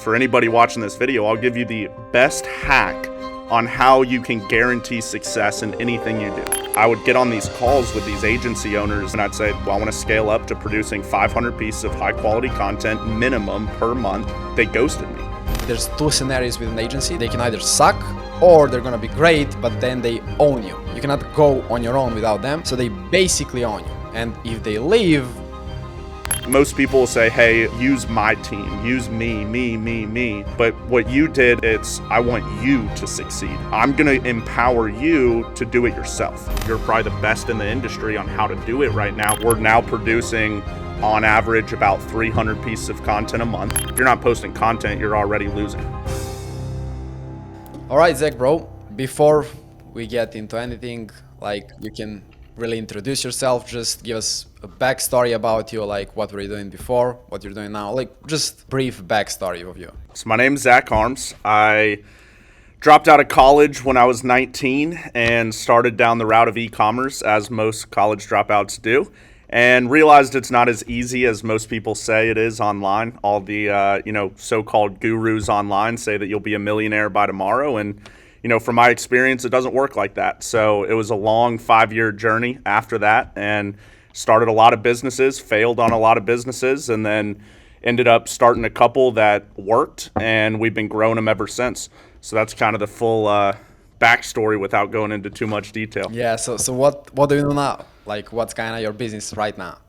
for anybody watching this video, I'll give you the best hack on how you can guarantee success in anything you do. I would get on these calls with these agency owners and I'd say, well, I want to scale up to producing 500 pieces of high quality content minimum per month. They ghosted me. There's two scenarios with an agency. They can either suck or they're gonna be great, but then they own you. You cannot go on your own without them. So they basically own you. And if they leave, most people will say, hey, use my team, use me. But what you did, it's, I want you to succeed. I'm gonna empower you to do it yourself. You're probably the best in the industry on how to do it right now. We're now producing on average about 300 pieces of content a month. If you're not posting content, you're already losing. all right, Zach, bro, before we get into anything, like you can really introduce yourself, just give us a backstory about you, like what were you doing before, what you're doing now, like just brief backstory of you. So my name's Zac Harms. I dropped out of college when I was 19 and started down the route of e-commerce, as most college dropouts do, and realized it's not as easy as most people say it is online. All the so-called gurus online say that you'll be a millionaire by tomorrow, and from my experience, it doesn't work like that. So it was a long 5-year journey after that, and started a lot of businesses, failed on a lot of businesses, and then ended up starting a couple that worked, and we've been growing them ever since. So that's kind of the full backstory without going into too much detail. Yeah, so what do you do now? Like what's kind of your business right now?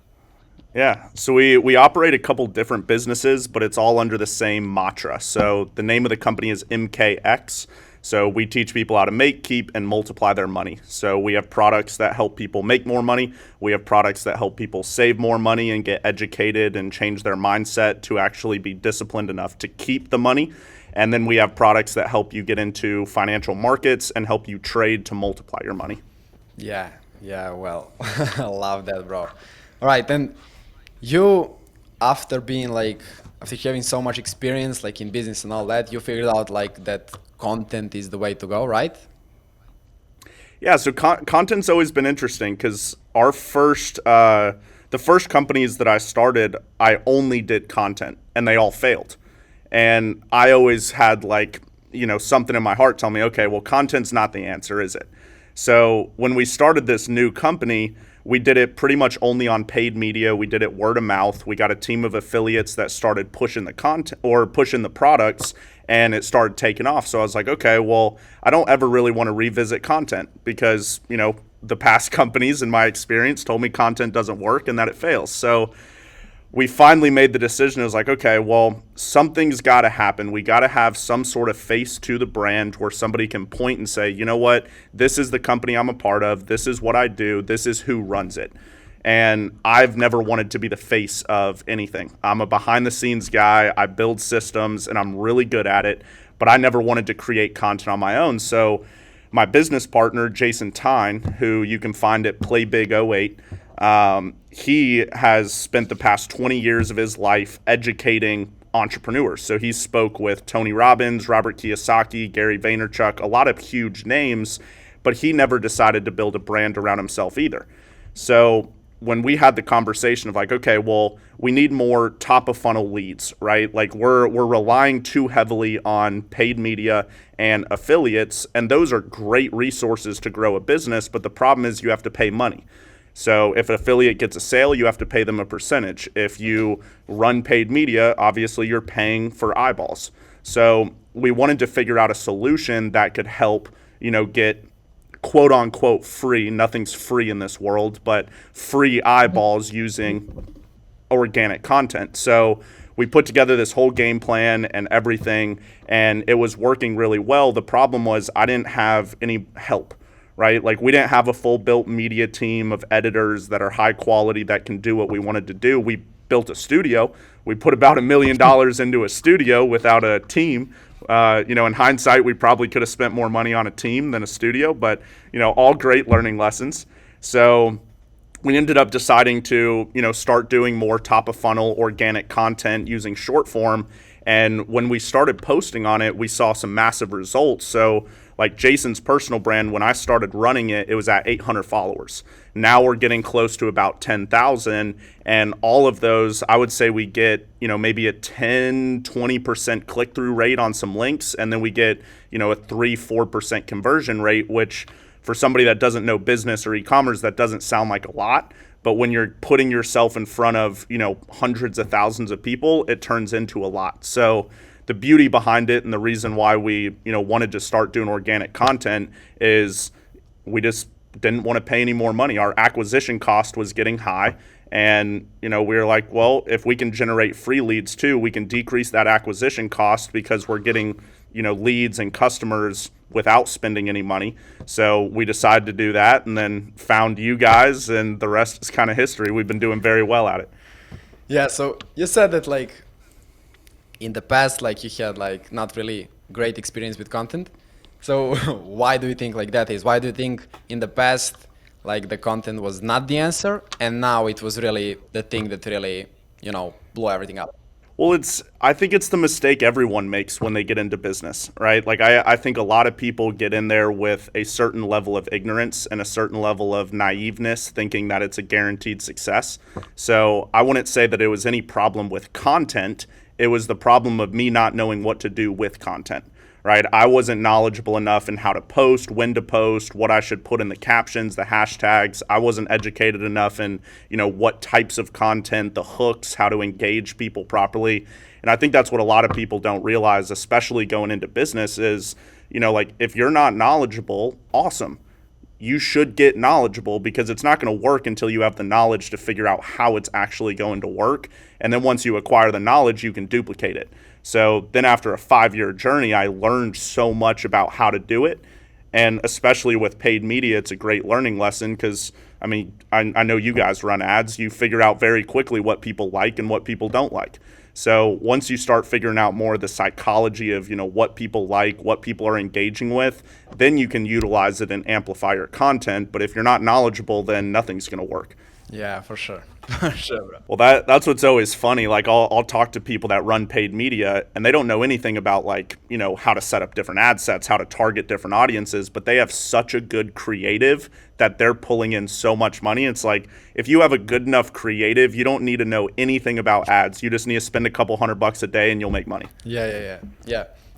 Yeah, so we operate a couple different businesses, but it's all under the same mantra. So the name of the company is MKX. So we teach people how to make, keep, and multiply their money. So we have products that help people make more money. We have products that help people save more money and get educated and change their mindset to actually be disciplined enough to keep the money. And then we have products that help you get into financial markets and help you trade to multiply your money. Yeah, well, I love that, bro. All right, then you, after having so much experience like in business and all that, you figured out like that content is the way to go, right? Yeah, so content's always been interesting because the first companies that I started, I only did content and they all failed. And I always had something in my heart tell me, okay, well, content's not the answer, is it? So when we started this new company, we did it pretty much only on paid media. We did it word of mouth. We got a team of affiliates that started pushing the content or pushing the products, and it started taking off. So I was like, okay, well, I don't ever really want to revisit content because, the past companies in my experience told me content doesn't work and that it fails. So we finally made the decision. It was like, okay, well, something's got to happen. We got to have some sort of face to the brand where somebody can point and say, you know what, this is the company I'm a part of. This is what I do. This is who runs it. And I've never wanted to be the face of anything. I'm a behind the scenes guy. I build systems and I'm really good at it, but I never wanted to create content on my own. So my business partner, Jason Tyne, who you can find at PlayBig08, he has spent the past 20 years of his life educating entrepreneurs. So he spoke with Tony Robbins, Robert Kiyosaki, Gary Vaynerchuk, a lot of huge names, but he never decided to build a brand around himself either. So when we had the conversation of like, okay, well, we need more top of funnel leads, right? Like we're relying too heavily on paid media and affiliates, and those are great resources to grow a business, but the problem is you have to pay money. So if an affiliate gets a sale, you have to pay them a percentage. If you run paid media, obviously you're paying for eyeballs. So we wanted to figure out a solution that could help, get quote unquote free, nothing's free in this world, but free eyeballs using organic content. So we put together this whole game plan and everything, and it was working really well. The problem was I didn't have any help. Right? Like we didn't have a full built media team of editors that are high quality that can do what we wanted to do. We built a studio. We put about $1 million into a studio without a team. In hindsight, we probably could have spent more money on a team than a studio, but all great learning lessons. So we ended up deciding to, start doing more top of funnel organic content using short form. And when we started posting on it, we saw some massive results. So like Jason's personal brand, when I started running it, it was at 800 followers. Now we're getting close to about 10,000. And all of those, I would say we get, maybe a 10, 20% click through rate on some links. And then we get, a 3-4% conversion rate, which for somebody that doesn't know business or e-commerce, that doesn't sound like a lot. But when you're putting yourself in front of, hundreds of thousands of people, it turns into a lot. So the beauty behind it and the reason why we, wanted to start doing organic content is we just didn't want to pay any more money. Our acquisition cost was getting high. And, we were like, well, if we can generate free leads too, we can decrease that acquisition cost because we're getting, leads and customers without spending any money. So we decided to do that and then found you guys, and the rest is kind of history. We've been doing very well at it. Yeah, so you said that like in the past, like you had like not really great experience with content. So why do you think like that is? Why do you think in the past like the content was not the answer and now it was really the thing that really, blew everything up? Well, I think it's the mistake everyone makes when they get into business, right? Like I think a lot of people get in there with a certain level of ignorance and a certain level of naiveness, thinking that it's a guaranteed success. So I wouldn't say that it was any problem with content. It was the problem of me not knowing what to do with content, right? I wasn't knowledgeable enough in how to post, when to post, what I should put in the captions, the hashtags. I wasn't educated enough in, what types of content, the hooks, how to engage people properly. And I think that's what a lot of people don't realize, especially going into business is, like if you're not knowledgeable, awesome. You should get knowledgeable because it's not going to work until you have the knowledge to figure out how it's actually going to work. And then once you acquire the knowledge, you can duplicate it. So then after a 5-year journey, I learned so much about how to do it. And especially with paid media, it's a great learning lesson because, I know you guys run ads. You figure out very quickly what people like and what people don't like. So once you start figuring out more of the psychology of, what people like, what people are engaging with, then you can utilize it and amplify your content. But if you're not knowledgeable, then nothing's going to work. Yeah, for sure. For sure, bro. Well, that's what's always funny. Like I'll talk to people that run paid media and they don't know anything about like, how to set up different ad sets, how to target different audiences, but they have such a good creative that they're pulling in so much money. It's like if you have a good enough creative, you don't need to know anything about ads. You just need to spend a couple $100 a day and you'll make money. Yeah,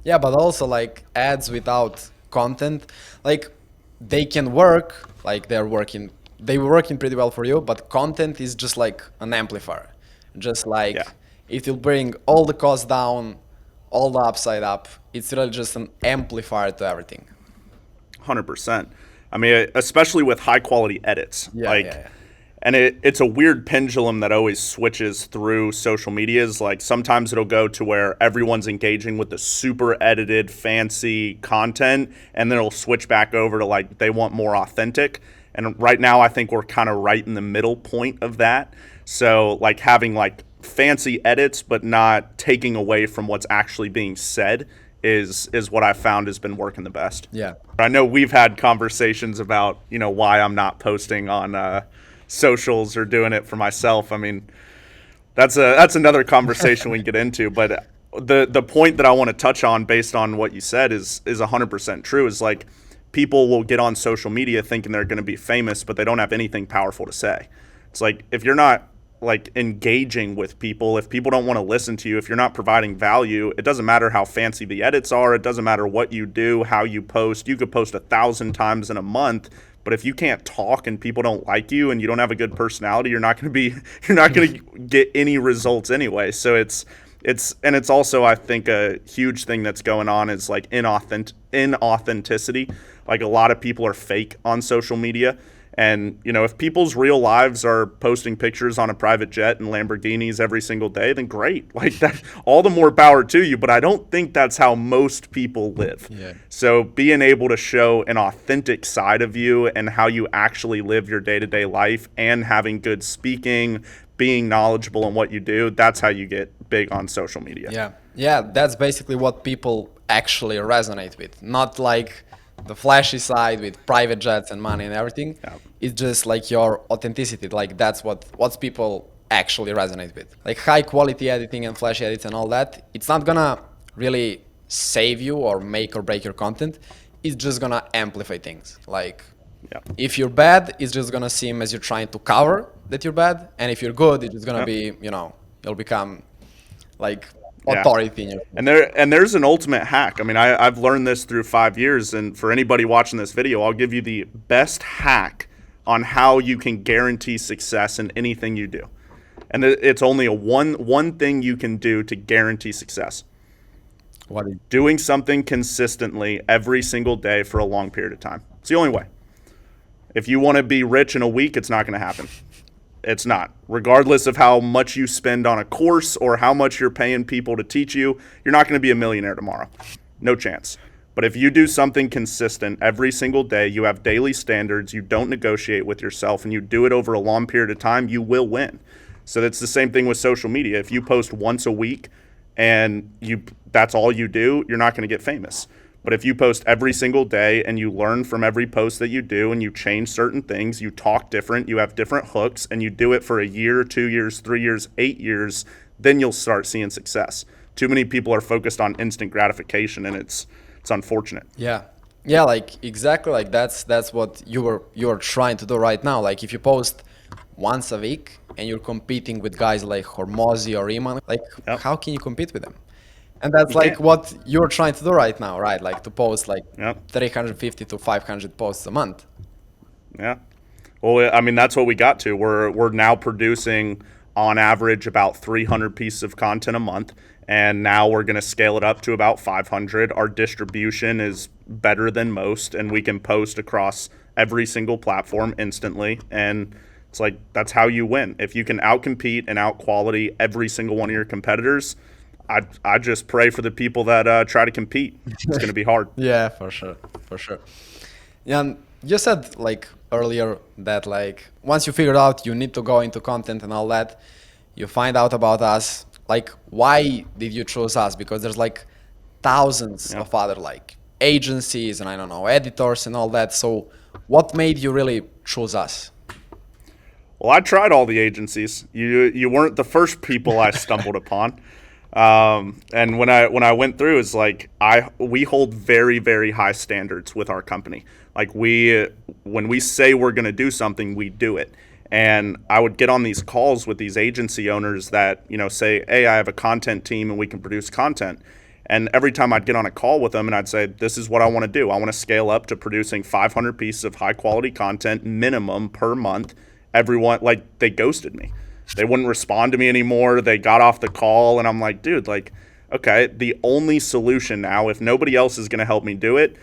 but also like ads without content, like they can work, like they were working pretty well for you, but content is just like an amplifier. Just like it will bring all the costs down, all the upside up. It's really just an amplifier to everything. 100%. Especially with high quality edits. And it's a weird pendulum that always switches through social medias. Like sometimes it'll go to where everyone's engaging with the super edited, fancy content, and then it'll switch back over to like they want more authentic. And right now, I think we're kind of right in the middle point of that. So like having like fancy edits, but not taking away from what's actually being said is what I found has been working the best. Yeah. I know we've had conversations about, why I'm not posting on socials or doing it for myself. That's another conversation we can get into. But the point that I want to touch on based on what you said is 100% true is like, people will get on social media thinking they're going to be famous, but they don't have anything powerful to say. It's like if you're not like engaging with people, if people don't want to listen to you, if you're not providing value, it doesn't matter how fancy the edits are. It doesn't matter what you do, how you post. You could post 1,000 times in a month, but if you can't talk and people don't like you and you don't have a good personality, you're not going to get any results anyway. So it's also, I think, a huge thing that's going on is like inauthenticity. Like a lot of people are fake on social media. And, if people's real lives are posting pictures on a private jet and Lamborghinis every single day, then great. Like that, all the more power to you. But I don't think that's how most people live. Yeah. So being able to show an authentic side of you and how you actually live your day-to-day life and having good speaking, being knowledgeable in what you do, that's how you get big on social media. Yeah, that's basically what people actually resonate with. Not like the flashy side with private jets and money and everything. Yeah. It's just like your authenticity. Like that's what people actually resonate with. Like high quality editing and flashy edits and all that, it's not gonna really save you or make or break your content. it's just gonna amplify things. Like Yeah. if you're bad, it's just gonna seem as you're trying to cover that you're bad, and if you're good, it's just gonna Yeah. be, you'll become like Yeah. authority in your. And there's an ultimate hack. I mean, I've learned this through 5 years, and for anybody watching this video, I'll give you the best hack on how you can guarantee success in anything you do. And it's only a one thing you can do to guarantee success. What is Doing something consistently every single day for a long period of time. It's the only way. If you want to be rich in a week, it's not going to happen. It's not. Regardless of how much you spend on a course or how much you're paying people to teach you, you're not going to be a millionaire tomorrow. No chance. But if you do something consistent every single day, you have daily standards, you don't negotiate with yourself, and you do it over a long period of time, you will win. So that's the same thing with social media. If you post once a week and that's all you do, you're not going to get famous. But if you post every single day and you learn from every post that you do and you change certain things, you talk different, you have different hooks, and you do it for a year, 2 years, 3 years, 8 years, then you'll start seeing success. Too many people are focused on instant gratification, and it's unfortunate. Yeah, like exactly, like that's what you're trying to do right now. Like if you post once a week and you're competing with guys like Hormozy or Iman, like Yep. how can you compete with them? And that's You like can't. what you're trying to do right now, right? Like to post like Yep. 350 to 500 posts a month. Yeah. Well, I mean, that's what we got to. We're now producing on average about 300 pieces of content a month, and now we're going to scale it up to about 500. Our distribution is better than most, and we can post across every single platform instantly. And it's like that's how you win. If you can outcompete and outquality every single one of your competitors, I just pray for the people that try to compete. It's going to be hard. Yeah, for sure, for sure. Yeah, and you said like earlier that like once you figured out you need to go into content and all that, you find out about us. Like, why did you choose us? Because there's like thousands Yeah. of other like agencies and I don't know editors and all that. So, what made you really choose us? Well, I tried all the agencies. You weren't the first people I stumbled upon. And when I went through, it's like we hold very, very high standards with our company. Like when we say we're going to do something, we do it. And I would get on these calls with these agency owners that say, "Hey, I have a content team and we can produce content." And every time I'd get on a call with them and I'd say, "This is what I want to do. I want to scale up to producing 500 pieces of high quality content minimum per month." Everyone, like, they ghosted me. They wouldn't respond to me anymore. They got off the call, and I'm like, dude, like, okay, the only solution now, if nobody else is going to help me do it,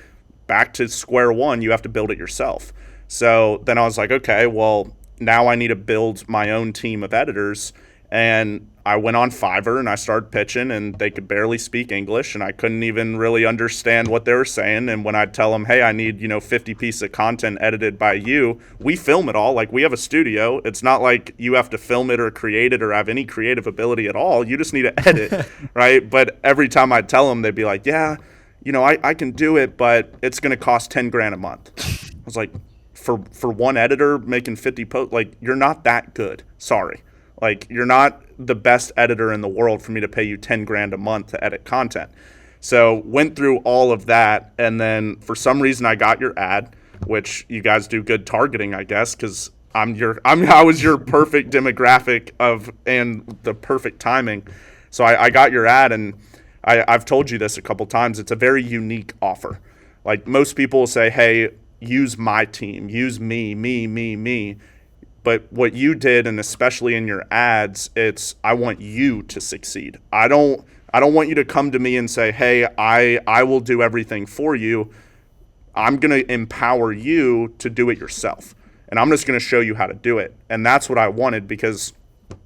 back to square one, you have to build it yourself. So then I was like, okay, well, now I need to build my own team of editors. And I went on Fiverr and I started pitching, and they could barely speak English, and I couldn't even really understand what they were saying. And when I'd tell them, hey, I need 50 pieces of content edited by you, we film it all. Like, we have a studio. It's not like you have to film it or create it or have any creative ability at all. You just need to edit, right? But every time I'd tell them, they'd be like, yeah, I can do it, but it's going to cost 10 grand a month. I was like, for one editor making 50 posts, like, you're not that good. Sorry. Like, you're not the best editor in the world for me to pay you 10 grand a month to edit content. So went through all of that, and then for some reason I got your ad, which you guys do good targeting, I guess, because I was your perfect demographic and the perfect timing. So I got your ad, and I've told you this a couple times. It's a very unique offer. Like, most people will say, hey, use my team, use me. But what you did, and especially in your ads, it's I want you to succeed. I don't want you to come to me and say, hey, I will do everything for you. I'm going to empower you to do it yourself. And I'm just going to show you how to do it. And that's what I wanted, because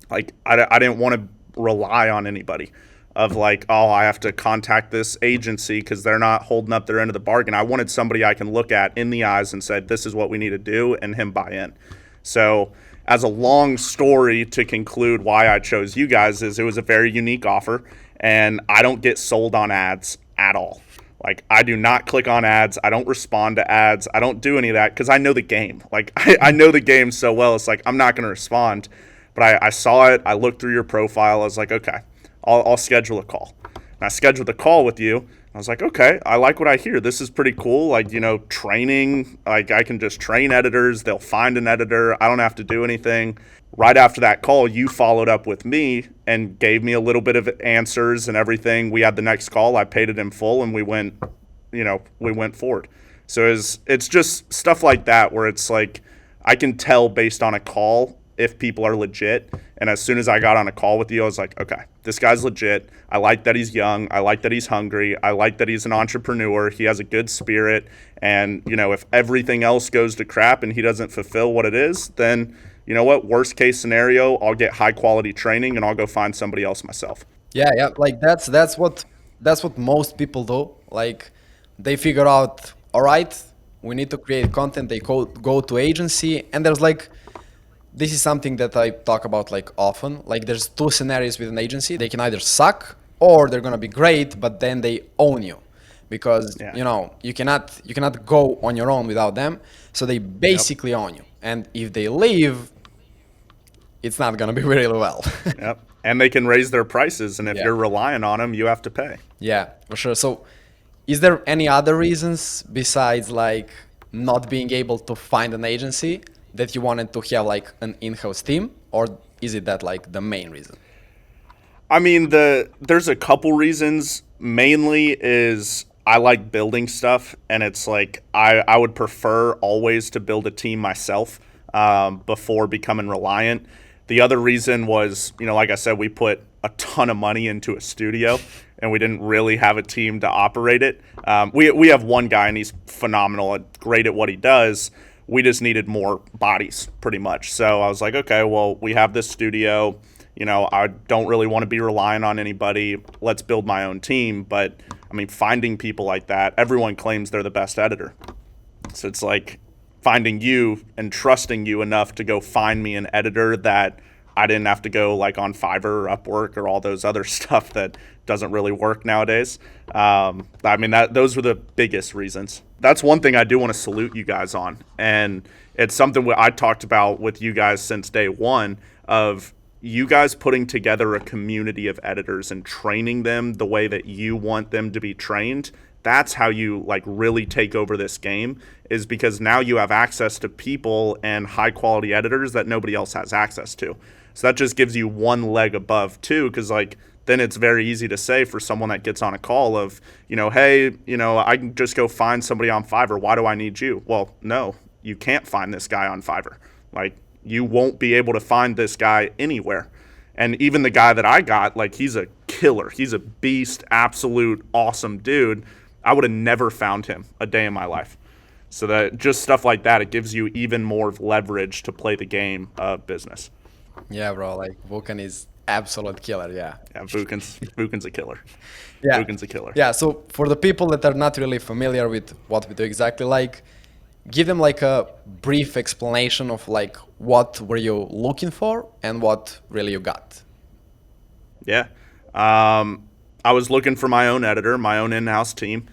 like I didn't want to rely on anybody of like, oh, I have to contact this agency because they're not holding up their end of the bargain. I wanted somebody I can look at in the eyes and say, this is what we need to do, and him buy in. So as a long story to conclude why I chose you guys is it was a very unique offer, and I don't get sold on ads at all. Like, I do not click on ads. I don't respond to ads. I don't do any of that because I know the game. Like, I know the game so well. It's like, I'm not going to respond. But I saw it. I looked through your profile. I was like, okay, I'll schedule a call. And I scheduled a call with you. I was like, okay, I like what I hear. This is pretty cool. Like, training, like I can just train editors. They'll find an editor. I don't have to do anything. Right after that call, you followed up with me and gave me a little bit of answers and everything. We had the next call. I paid it in full, and we went forward. So it's just stuff like that where it's like I can tell based on a call if people are legit. And as soon as I got on a call with you, I was like, okay, this guy's legit. I like that he's young. I like that he's hungry. I like that he's an entrepreneur. He has a good spirit. And, if everything else goes to crap and he doesn't fulfill what it is, then, you know what? Worst case scenario, I'll get high quality training and I'll go find somebody else myself. Yeah, yeah, like that's what most people do. Like they figure out, all right, we need to create content. They go to agency, and there's like this is something that I talk about like often. Like there's two scenarios with an agency. They can either suck or they're gonna be great, but then they own you because Yeah. you cannot go on your own without them. So they Yep. basically own you. And if they leave, it's not gonna be really well. Yep. And they can raise their prices. And if Yeah. you're relying on them, you have to pay. Yeah, for sure. So, is there any other reasons besides like not being able to find an agency that you wanted to have like an in-house team, or is it that like the main reason? I mean, there's a couple reasons. Mainly is I like building stuff, and it's like I would prefer always to build a team myself before becoming reliant. The other reason was, like I said, we put a ton of money into a studio, and we didn't really have a team to operate it. We have one guy, and he's phenomenal, great at what he does. We just needed more bodies, pretty much. So I was like, okay, well, we have this studio. I don't really want to be relying on anybody. Let's build my own team. But I mean, finding people like that, everyone claims they're the best editor. So it's like finding you and trusting you enough to go find me an editor that I didn't have to go like on Fiverr or Upwork or all those other stuff that doesn't really work nowadays. I mean, those were the biggest reasons. That's one thing I do want to salute you guys on. And it's something I talked about with you guys since day one of you guys putting together a community of editors and training them the way that you want them to be trained. That's how you like really take over this game, is because now you have access to people and high quality editors that nobody else has access to. So that just gives you one leg above too, because like then it's very easy to say for someone that gets on a call of, hey, I can just go find somebody on Fiverr. Why do I need you? Well, no, you can't find this guy on Fiverr. Like, you won't be able to find this guy anywhere. And even the guy that I got, like, he's a killer. He's a beast, absolute awesome dude. I would have never found him a day in my life. So that just stuff like that, it gives you even more leverage to play the game of business. Yeah, bro. Like Vulcan is absolute killer. Yeah. Yeah, Vukan's a killer. Yeah. Vukan's a killer. Yeah. So for the people that are not really familiar with what we do exactly, like, give them like a brief explanation of like what were you looking for and what really you got. Yeah. I was looking for my own editor, my own in-house team.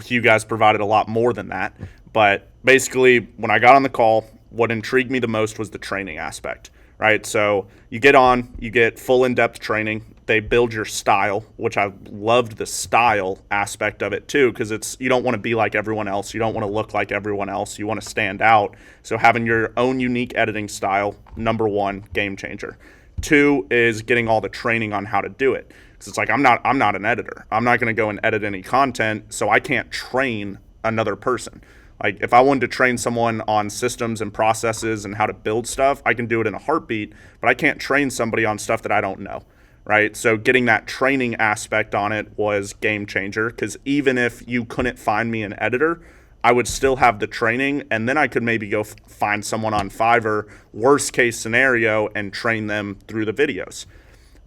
You guys provided a lot more than that. But basically, when I got on the call, what intrigued me the most was the training aspect, right? So you get on, you get full in-depth training. They build your style, which I loved the style aspect of it too, because you don't want to be like everyone else. You don't want to look like everyone else. You want to stand out. So having your own unique editing style, number one, game changer. Two is getting all the training on how to do it. Because it's like I'm not an editor. I'm not going to go and edit any content, so I can't train another person. Like if I wanted to train someone on systems and processes and how to build stuff, I can do it in a heartbeat, but I can't train somebody on stuff that I don't know. Right? So getting that training aspect on it was game changer, because even if you couldn't find me an editor, I would still have the training, and then I could maybe go find someone on Fiverr, worst case scenario, and train them through the videos.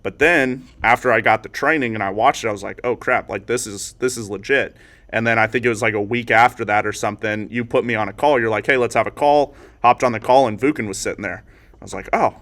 But then after I got the training and I watched it, I was like, oh crap, like this is legit. And then I think it was like a week after that or something, you put me on a call. You're like, hey, let's have a call. Hopped on the call and Vukan was sitting there. I was like, oh,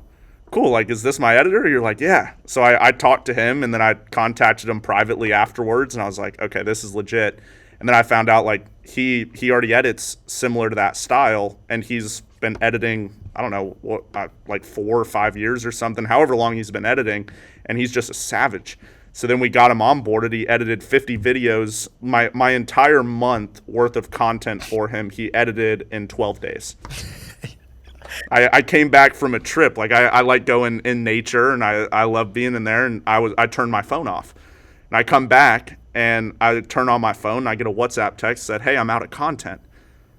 cool. Like, is this my editor? You're like, yeah. So I talked to him, and then I contacted him privately afterwards, and I was like, okay, this is legit. And then I found out like he already edits similar to that style, and he's been editing, I don't know what, like 4 or 5 years or something, however long he's been editing, and he's just a savage. So then we got him onboarded. He edited 50 videos, my entire month worth of content for him. He edited in 12 days. I came back from a trip. Like I like going in nature, and I love being in there, and I turned my phone off. And I come back and I turn on my phone and I get a WhatsApp text that, hey, I'm out of content.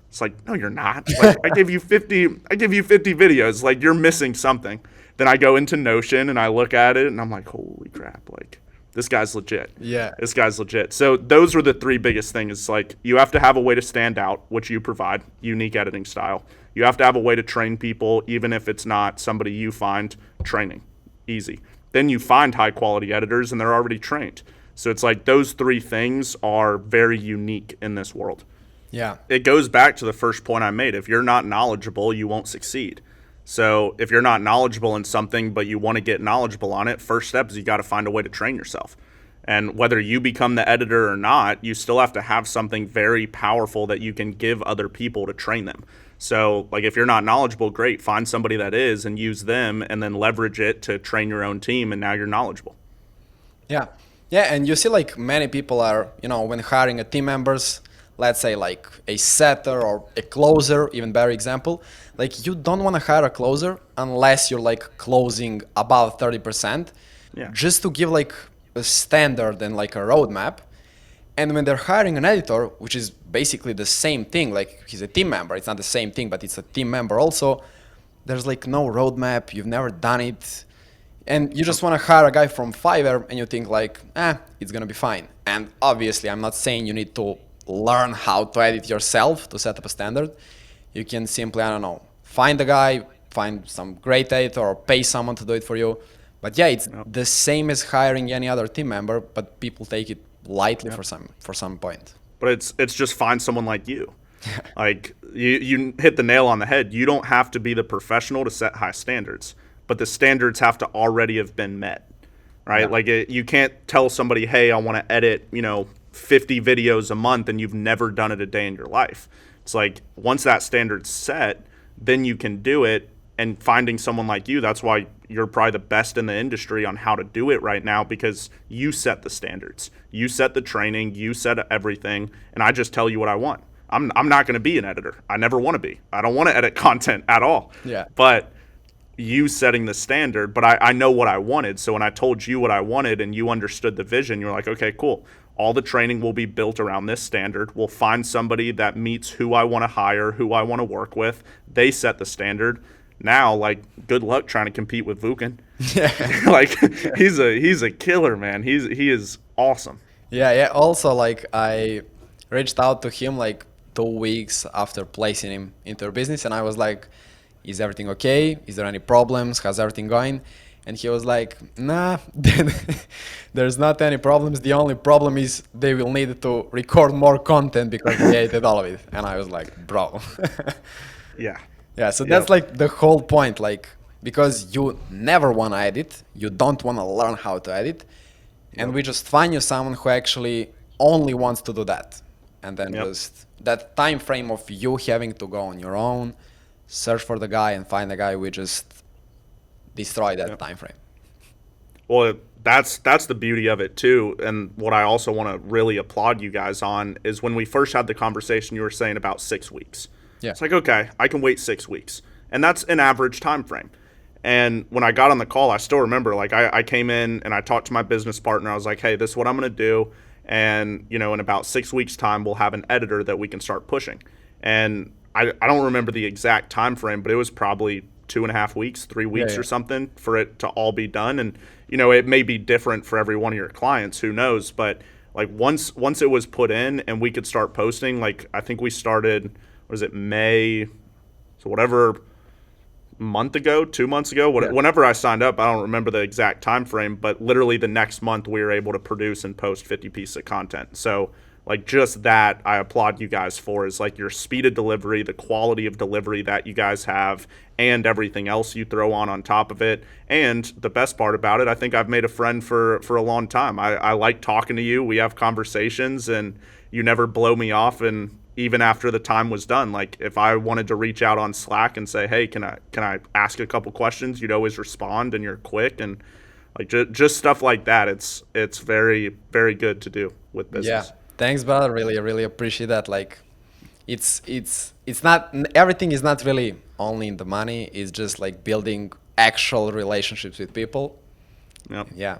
It's like, no, you're not. Like, I give you 50 videos. Like, you're missing something. Then I go into Notion and I look at it and I'm like, holy crap, like this guy's legit. Yeah. This guy's legit. So those were the 3 biggest things. Like, you have to have a way to stand out, which you provide, unique editing style. You have to have a way to train people, even if it's not somebody you find. Training, easy. Then you find high quality editors and they're already trained. So it's like those 3 things are very unique in this world. Yeah. It goes back to the first point I made. If you're not knowledgeable, you won't succeed. So if you're not knowledgeable in something, but you want to get knowledgeable on it, first step is you got to find a way to train yourself. And whether you become the editor or not, you still have to have something very powerful that you can give other people to train them. So like if you're not knowledgeable, great, find somebody that is and use them and then leverage it to train your own team, and now you're knowledgeable. Yeah. Yeah, and you see like many people are, when hiring a team members, let's say like a setter or a closer, even better example, like you don't want to hire a closer unless you're like closing above 30%, just to give like a standard and like a roadmap. And when they're hiring an editor, which is basically the same thing, like he's a team member, it's not the same thing, but it's a team member also, there's like no roadmap, you've never done it. And you just want to hire a guy from Fiverr and you think like, it's going to be fine. And obviously, I'm not saying you need to learn how to edit yourself to set up a standard. You can simply, I don't know, find a guy, find some great editor or pay someone to do it for you. But yeah, it's the same as hiring any other team member, but people take it lightly for some point. But it's just find someone like you. Like you hit the nail on the head. You don't have to be the professional to set high standards, but the standards have to already have been met, right? Yeah. Like you can't tell somebody, hey, I want to edit, 50 videos a month, and you've never done it a day in your life. It's like once that standard's set, then you can do it. And finding someone like you, that's why you're probably the best in the industry on how to do it right now, because you set the standards, you set the training, you set everything, and I just tell you what I want. I'm not going to be an editor. I never want to be. I don't want to edit content at all. Yeah. But you setting the standard, but I know what I wanted. So when I told you what I wanted and you understood the vision, you're like, okay, cool. All the training will be built around this standard. We'll find somebody that meets who I want to hire, who I want to work with. They set the standard. Now, like, good luck trying to compete with Vukan. Yeah. Like, he's a killer, man. He is awesome. Yeah. Also, like, I reached out to him like 2 weeks after placing him into our business, and I was like, is everything okay? Is there any problems? How's everything going? And he was like, nah, there's not any problems. The only problem is they will need to record more content because they hated all of it. And I was like, bro. Yeah. Yeah, so that's like the whole point, like, because you never want to edit, you don't want to learn how to edit, and we just find you someone who actually only wants to do that. And then just that time frame of you having to go on your own, search for the guy and find the guy, we just destroy that time frame. Well, that's the beauty of it too. And what I also want to really applaud you guys on is when we first had the conversation, you were saying about 6 weeks. Yeah. It's like, okay, I can wait 6 weeks. And that's an average time frame. And when I got on the call, I still remember, like, I came in and I talked to my business partner. I was like, hey, this is what I'm going to do. And, in about 6 weeks' time, we'll have an editor that we can start pushing. And I don't remember the exact time frame, but it was probably 2.5 weeks, 3 weeks or something for it to all be done. And, it may be different for every one of your clients. Who knows? But, like, once it was put in and we could start posting, like, I think we started – was it May? So whatever month ago, 2 months ago, whenever I signed up, I don't remember the exact time frame, but literally the next month we were able to produce and post 50 pieces of content. So like just that I applaud you guys for, is like your speed of delivery, the quality of delivery that you guys have, and everything else you throw on top of it. And the best part about it, I think I've made a friend for a long time. I like talking to you. We have conversations, and you never blow me off. And even after the time was done, like if I wanted to reach out on Slack and say, hey, can I ask a couple questions, you'd always respond, and you're quick. And like just stuff like that, it's very, very good to do with Yeah. business. Thanks, brother. Really, I really appreciate that. Like, it's not everything is not really only in the money. It's just like building actual relationships with people. Yep. Yeah.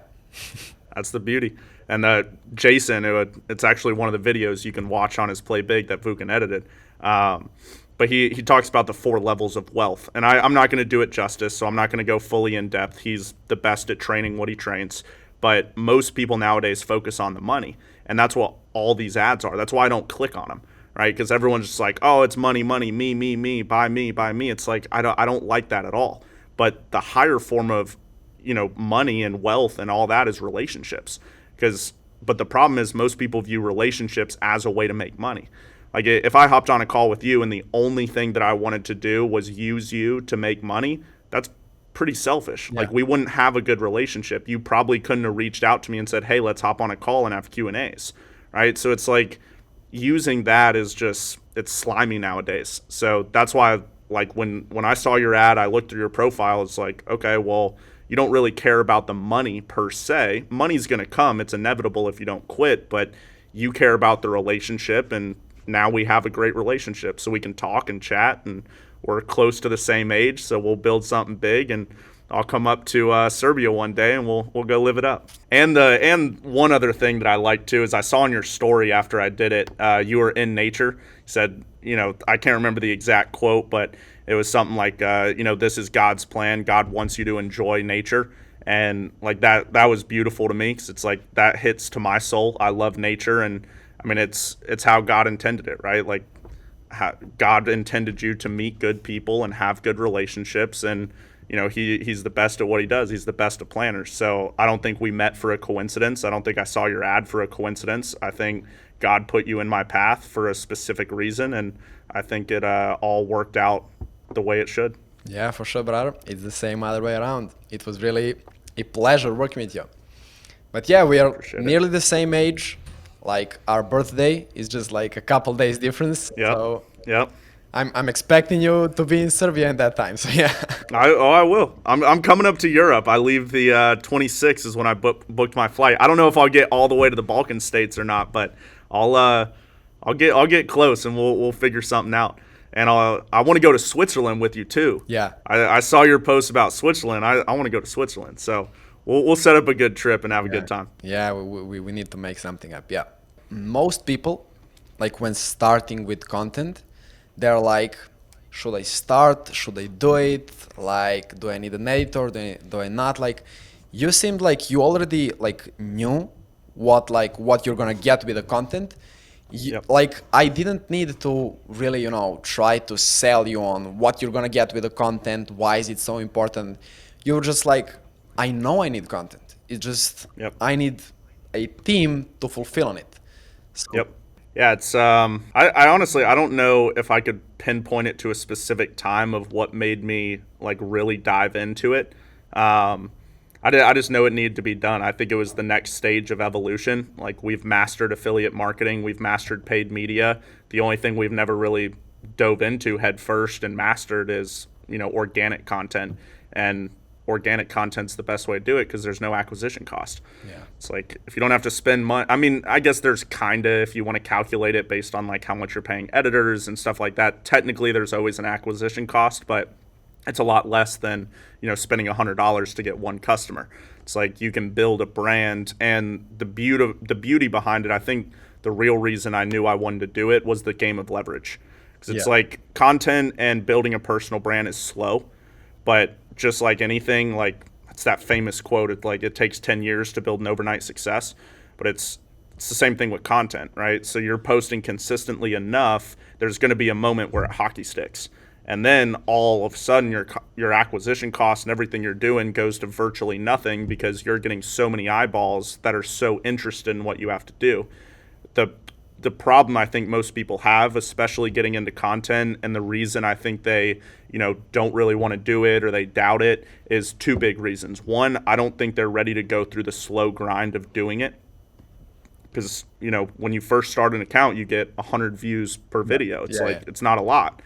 That's the beauty. And Jason, it's actually one of the videos you can watch on his Play Big that Vukan edited. But he talks about the 4 levels of wealth. And I'm not going to do it justice, so I'm not going to go fully in depth. He's the best at training what he trains. But most people nowadays focus on the money. And that's what all these ads are. That's why I don't click on them, right? Because everyone's just like, oh, it's money, money, me, buy me, buy me. It's like, I don't like that at all. But the higher form of, money and wealth and all that is relationships. But the problem is most people view relationships as a way to make money. Like if I hopped on a call with you and the only thing that I wanted to do was use you to make money, that's pretty selfish. Yeah. Like we wouldn't have a good relationship. You probably couldn't have reached out to me and said, hey, let's hop on a call and have Q&As, right? So it's like using that is just, it's slimy nowadays. So that's why like when I saw your ad, I looked through your profile, it's like, okay, well, you don't really care about the money per se. Money's going to come. It's inevitable if you don't quit, but you care about the relationship, and now we have a great relationship, so we can talk and chat, and we're close to the same age, so we'll build something big, and I'll come up to Serbia one day, and we'll go live it up. And one other thing that I like too is I saw in your story after I did it, you were in nature. You said, I can't remember the exact quote, but it was something like, this is God's plan. God wants you to enjoy nature. And like that was beautiful to me, because it's like that hits to my soul. I love nature, and I mean it's how God intended it, right? Like God intended you to meet good people and have good relationships, and he's the best at what he does. He's the best of planners. So I don't think we met for a coincidence. I don't think I saw your ad for a coincidence. I think God put you in my path for a specific reason, and I think it all worked out the way it should. Yeah, for sure, brother. It's the same other way around. It was really a pleasure working with you. But yeah, we are Appreciate it. nearly the same age. Like our birthday is just like a couple days difference. Yep. So Yep. I'm expecting you to be in Serbia at that time. So yeah. I will. I'm coming up to Europe. I leave the 26th is when I booked my flight. I don't know if I'll get all the way to the Balkan states or not, but I'll get close, and we'll figure something out. And I want to go to Switzerland with you too. Yeah. I saw your post about Switzerland. I want to go to Switzerland. So we'll set up a good trip and have a good time. Yeah, we need to make something up. Yeah. Most people, like when starting with content, they're like, should I start? Should I do it? Like, do I need an editor? Do I not? Like, you seemed like you already like knew what you're gonna get with the content. Yep. Like, I didn't need to really, try to sell you on what you're gonna get with the content. Why is it so important? You're just like, I know I need content. It's just Yep. I need a team to fulfill on it. So, Yep. Yeah, it's I honestly I don't know if I could pinpoint it to a specific time of what made me like really dive into it. I just know it needed to be done. I think it was the next stage of evolution. Like we've mastered affiliate marketing, we've mastered paid media. The only thing we've never really dove into head first and mastered is, organic content. And organic content's the best way to do it because there's no acquisition cost. Yeah. It's like if you don't have to spend money. I mean, I guess there's kind of, if you want to calculate it based on like how much you're paying editors and stuff like that, technically there's always an acquisition cost, but it's a lot less than, spending $100 to get one customer. It's like you can build a brand, and the beauty behind it, I think the real reason I knew I wanted to do it was the game of leverage. Because it's like content and building a personal brand is slow, but just like anything, like it's that famous quote, it takes 10 years to build an overnight success, but it's the same thing with content, right? So you're posting consistently enough, there's going to be a moment where it hockey sticks. And then all of a sudden your acquisition costs and everything you're doing goes to virtually nothing because you're getting so many eyeballs that are so interested in what you have to do. the problem I think most people have, especially getting into content, and the reason I think they, don't really want to do it or they doubt it is two big reasons. One, I don't think they're ready to go through the slow grind of doing it because, when you first start an account, you get 100 views per video. It's it's not a lot.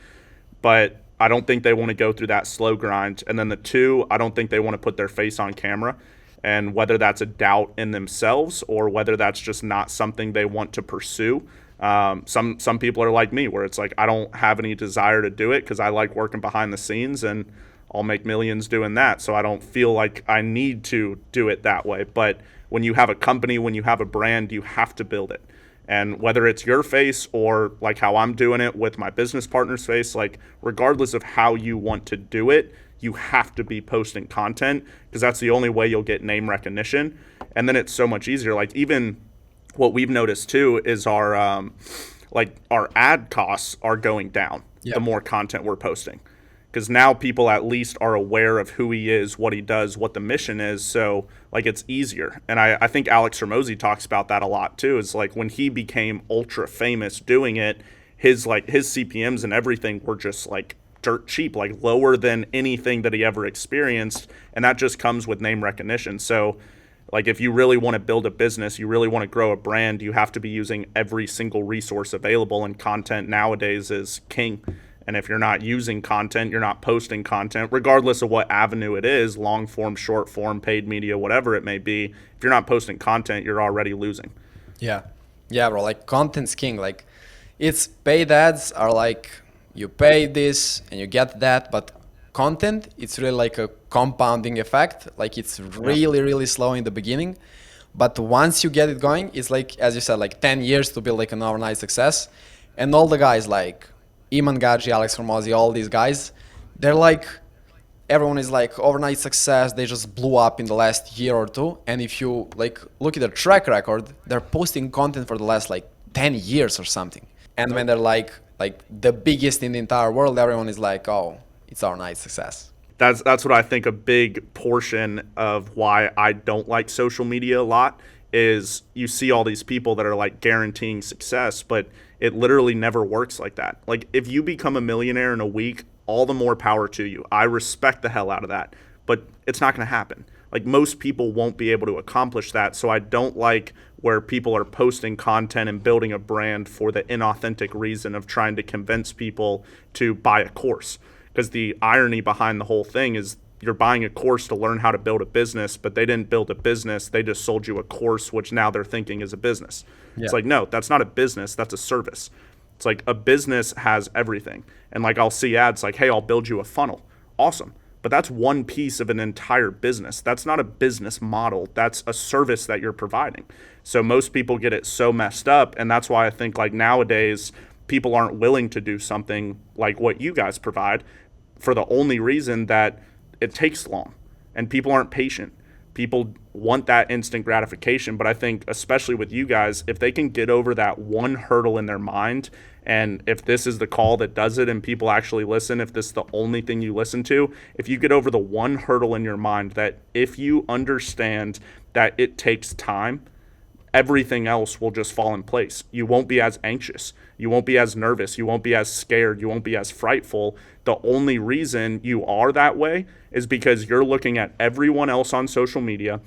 But I don't think they want to go through that slow grind. And then the two, I don't think they want to put their face on camera. And whether that's a doubt in themselves or whether that's just not something they want to pursue. Some people are like me, where it's like I don't have any desire to do it because I like working behind the scenes and I'll make millions doing that. So I don't feel like I need to do it that way. But when you have a company, when you have a brand, you have to build it. And whether it's your face or like how I'm doing it with my business partner's face, like regardless of how you want to do it, you have to be posting content because that's the only way you'll get name recognition. And then it's so much easier. Like even what we've noticed too is our ad costs are going down the more content we're posting. Because now people at least are aware of who he is, what he does, what the mission is. So like it's easier. And I think Alex Hormozy talks about that a lot too. Is like when he became ultra famous doing it, his CPMs and everything were just like dirt cheap, like lower than anything that he ever experienced. And that just comes with name recognition. So like if you really want to build a business, you really want to grow a brand, you have to be using every single resource available. And content nowadays is king. And if you're not using content, you're not posting content, regardless of what avenue it is, long form, short form, paid media, whatever it may be, if you're not posting content, you're already losing. Yeah. Yeah, bro. Like content's king. Like it's paid ads are like you pay this and you get that, but content, it's really like a compounding effect. Like it's really, really slow in the beginning. But once you get it going, it's like, as you said, like 10 years to build like an overnight success. And all the guys like Iman Gaji, Alex Hormozy, all these guys, they're like, everyone is like overnight success. They just blew up in the last year or two. And if you like look at their track record, they're posting content for the last like 10 years or something. And when they're like the biggest in the entire world, everyone is like, oh, it's overnight success. That's what I think a big portion of why I don't like social media a lot is you see all these people that are like guaranteeing success, but it literally never works like that. Like if you become a millionaire in a week, all the more power to you. I respect the hell out of that, but it's not going to happen. Like most people won't be able to accomplish that. So I don't like where people are posting content and building a brand for the inauthentic reason of trying to convince people to buy a course. Because the irony behind the whole thing is you're buying a course to learn how to build a business, but they didn't build a business. They just sold you a course, which now they're thinking is a business. Yeah. It's like, no, that's not a business. That's a service. It's like a business has everything. And like I'll see ads like, hey, I'll build you a funnel. Awesome. But that's one piece of an entire business. That's not a business model. That's a service that you're providing. So most people get it so messed up. And that's why I think like nowadays people aren't willing to do something like what you guys provide for the only reason that it takes long and people aren't patient. People want that instant gratification. But I think especially with you guys, if they can get over that one hurdle in their mind, and if this is the call that does it and people actually listen, if this is the only thing you listen to, if you get over the one hurdle in your mind that if you understand that it takes time, everything else will just fall in place. You won't be as anxious. You won't be as nervous. You won't be as scared. You won't be as frightful. The only reason you are that way is because you're looking at everyone else on social media.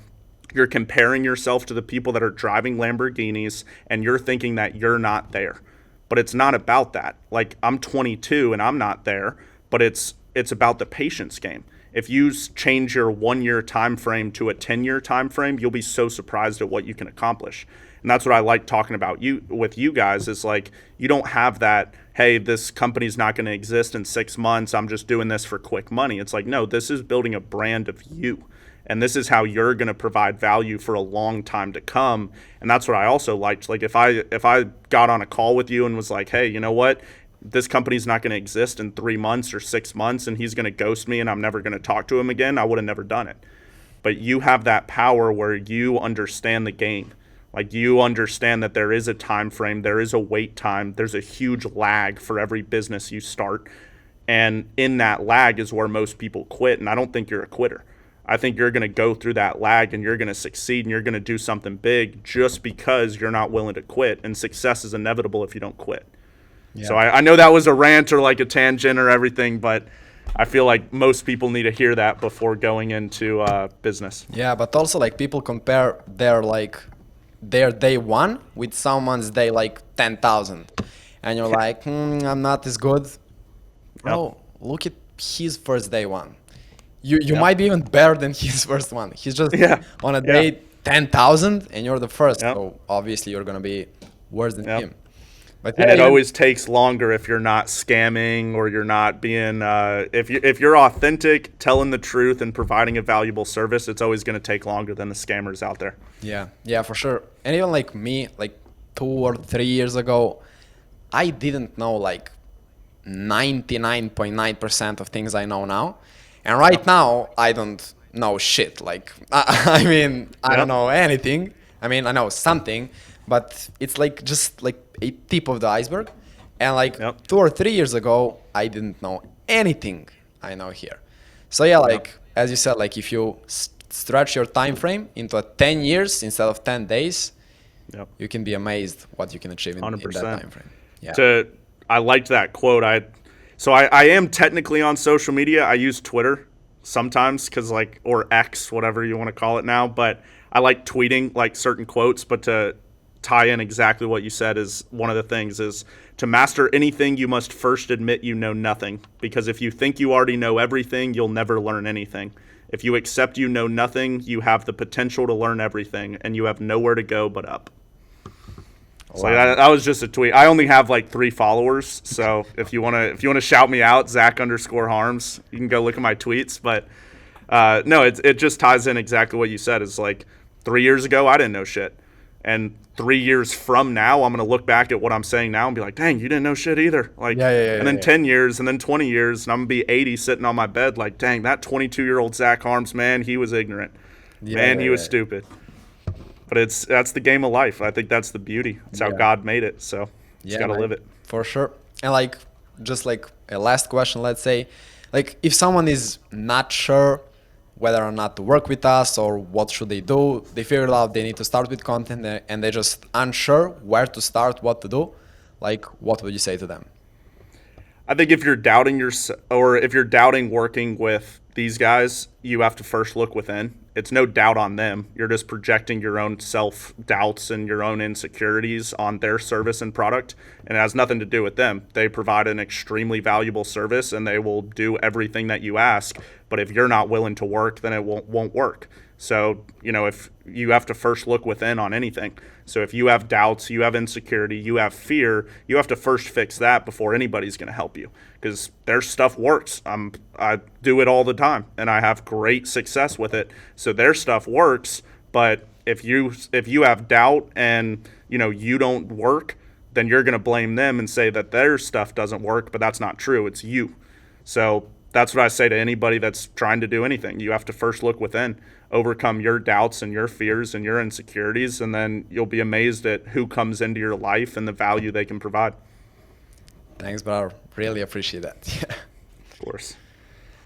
You're comparing yourself to the people that are driving Lamborghinis, and you're thinking that you're not there. But it's not about that. Like I'm 22 and I'm not there, but it's about the patience game. If you change your 1 year time frame to a 10-year time frame, you'll be so surprised at what you can accomplish. And that's what I like talking about with you guys is like you don't have that, hey, this company's not going to exist in 6 months. I'm just doing this for quick money. It's like, no, this is building a brand of you. And this is how you're going to provide value for a long time to come. And that's what I also liked. Like if I got on a call with you and was like, hey, you know what? This company's not going to exist in 3 months or 6 months and he's going to ghost me and I'm never going to talk to him again, I would have never done it. But you have that power where you understand the game. Like you understand that there is a time frame, there is a wait time, there's a huge lag for every business you start. And in that lag is where most people quit. And I don't think you're a quitter. I think you're going to go through that lag and you're going to succeed and you're going to do something big just because you're not willing to quit. And success is inevitable if you don't quit. Yeah. So I know that was a rant or like a tangent or everything, but I feel like most people need to hear that before going into business. Yeah, but also like people compare their day one with someone's day like 10,000, and you're like, I'm not as good. Bro, look at his first day one. You might be even better than his first one. He's just on a day 10,000, and you're the first. So obviously you're gonna be worse than him. But and it always takes longer if you're not scamming or you're not being if you're authentic, telling the truth, and providing a valuable service. It's always going to take longer than the scammers out there. Yeah, for sure. And even like me, like 2 or 3 years ago, I didn't know like 99.9% of things I know now. And right now, I don't know shit. Like, I mean, I don't know anything. I mean, I know something, but it's like just like a tip of the iceberg. And like 2 or 3 years ago, I didn't know anything I know here. So yeah, like as you said, like if you stretch your time frame into 10 years instead of 10 days, you can be amazed what you can achieve in that time frame. Yeah. I liked that quote. I am technically on social media. I use Twitter sometimes or X, whatever you want to call it now, but I like tweeting like certain quotes. But to tie in exactly what you said is one of the things is to master anything, you must first admit you know nothing, because if you think you already know everything, you'll never learn anything. If you accept you know nothing, you have the potential to learn everything, and you have nowhere to go but up. So that was just a tweet. I only have like 3 followers, so if you wanna shout me out, Zac_Harms, you can go look at my tweets. But no, it just ties in exactly what you said. It's like 3 years ago I didn't know shit, and 3 years from now I'm gonna look back at what I'm saying now and be like, dang, you didn't know shit either. Like, and then 10 years, and then 20 years, and I'm gonna be 80 sitting on my bed like, dang, that 22-year-old Zac Harms, man, he was ignorant, he was stupid. But that's the game of life. I think that's the beauty. It's how God made it. So you got to live it. For sure. And like, just like a last question, let's say, like if someone is not sure whether or not to work with us or what should they do, they figured out they need to start with content and they're just unsure where to start, what to do, like what would you say to them? I think if you're doubting if you're doubting working with these guys, you have to first look within. It's no doubt on them. You're just projecting your own self-doubts and your own insecurities on their service and product, and it has nothing to do with them. They provide an extremely valuable service, and they will do everything that you ask, but if you're not willing to work, then it won't work. So, if you have to first look within on anything. So if you have doubts, you have insecurity, you have fear, you have to first fix that before anybody's going to help you, because their stuff works. I do it all the time, and I have great success with it. So their stuff works, but if you have doubt and you don't work, then you're going to blame them and say that their stuff doesn't work, but that's not true. It's you. So that's what I say to anybody that's trying to do anything. You have to first look within, overcome your doubts and your fears and your insecurities, and then you'll be amazed at who comes into your life and the value they can provide. Thanks, brother. Really appreciate that. Of course.